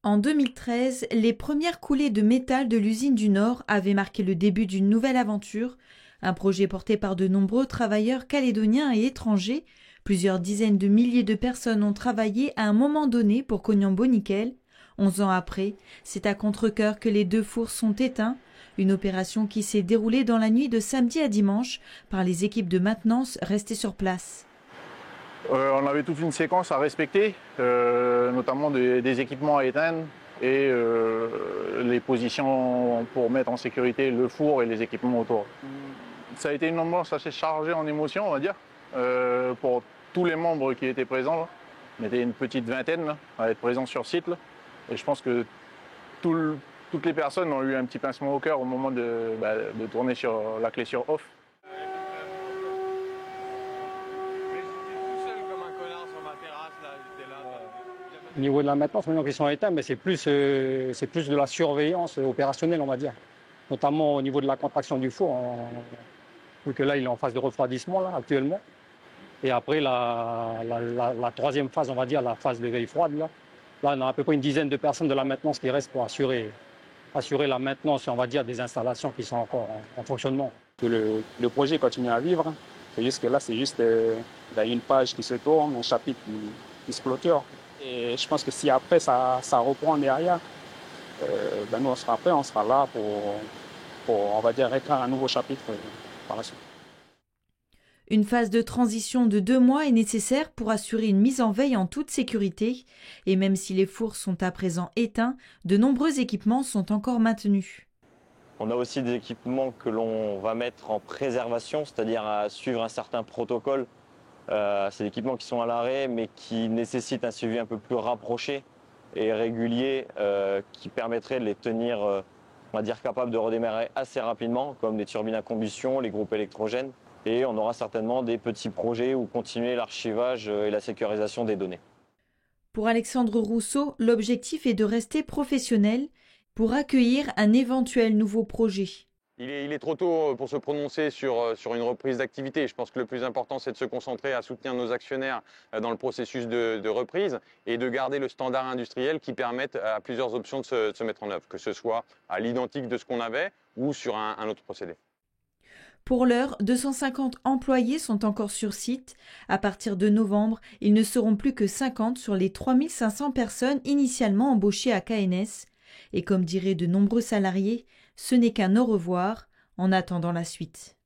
En 2013, les premières coulées de métal de l'usine du Nord avaient marqué le début d'une nouvelle aventure, un projet porté par de nombreux travailleurs calédoniens et étrangers. Plusieurs dizaines de milliers de personnes ont travaillé à un moment donné pour Cognambo Nickel. 11 ans après, c'est à contre-cœur que les deux fours sont éteints, une opération qui s'est déroulée dans la nuit de samedi à dimanche par les équipes de maintenance restées sur place. On avait toute une séquence à respecter, notamment des équipements à éteindre et les positions pour mettre en sécurité le four et les équipements autour. Ça a été une ambiance assez chargée en émotions, on va dire, pour tous les membres qui étaient présents. Là. On était une petite vingtaine là, à être présents sur site. Là. Et je pense que toutes les personnes ont eu un petit pincement au cœur au moment de tourner sur la clé sur off. Au niveau de la maintenance, maintenant qu'ils sont éteints, mais c'est plus de la surveillance opérationnelle, on va dire. Notamment au niveau de la contraction du four, vu que là, il est en phase de refroidissement là, actuellement. Et après, la troisième phase, on va dire, la phase de veille froide, là, on a à peu près une dizaine de personnes de la maintenance qui restent pour assurer la maintenance, on va dire, des installations qui sont encore en fonctionnement. Que le projet continue à vivre. C'est juste que là, c'est juste une page qui se tourne, un chapitre qui se clôture. Et je pense que si après ça reprend derrière, nous on sera prêts, on sera là pour on va dire, écrire un nouveau chapitre par la suite. Une phase de transition de 2 mois est nécessaire pour assurer une mise en veille en toute sécurité. Et même si les fours sont à présent éteints, de nombreux équipements sont encore maintenus. On a aussi des équipements que l'on va mettre en préservation, c'est-à-dire à suivre un certain protocole. C'est des équipements qui sont à l'arrêt, mais qui nécessitent un suivi un peu plus rapproché et régulier, qui permettrait de les tenir, on va dire, capables de redémarrer assez rapidement, comme les turbines à combustion, les groupes électrogènes. Et on aura certainement des petits projets où continuer l'archivage et la sécurisation des données. Pour Alexandre Rousseau, l'objectif est de rester professionnel pour accueillir un éventuel nouveau projet. Il est trop tôt pour se prononcer sur une reprise d'activité. Je pense que le plus important, c'est de se concentrer à soutenir nos actionnaires dans le processus de reprise et de garder le standard industriel qui permette à plusieurs options de se mettre en œuvre, que ce soit à l'identique de ce qu'on avait ou sur un autre procédé. Pour l'heure, 250 employés sont encore sur site. À partir de novembre, ils ne seront plus que 50 sur les 3500 personnes initialement embauchées à KNS. Et comme diraient de nombreux salariés, ce n'est qu'un au revoir en attendant la suite.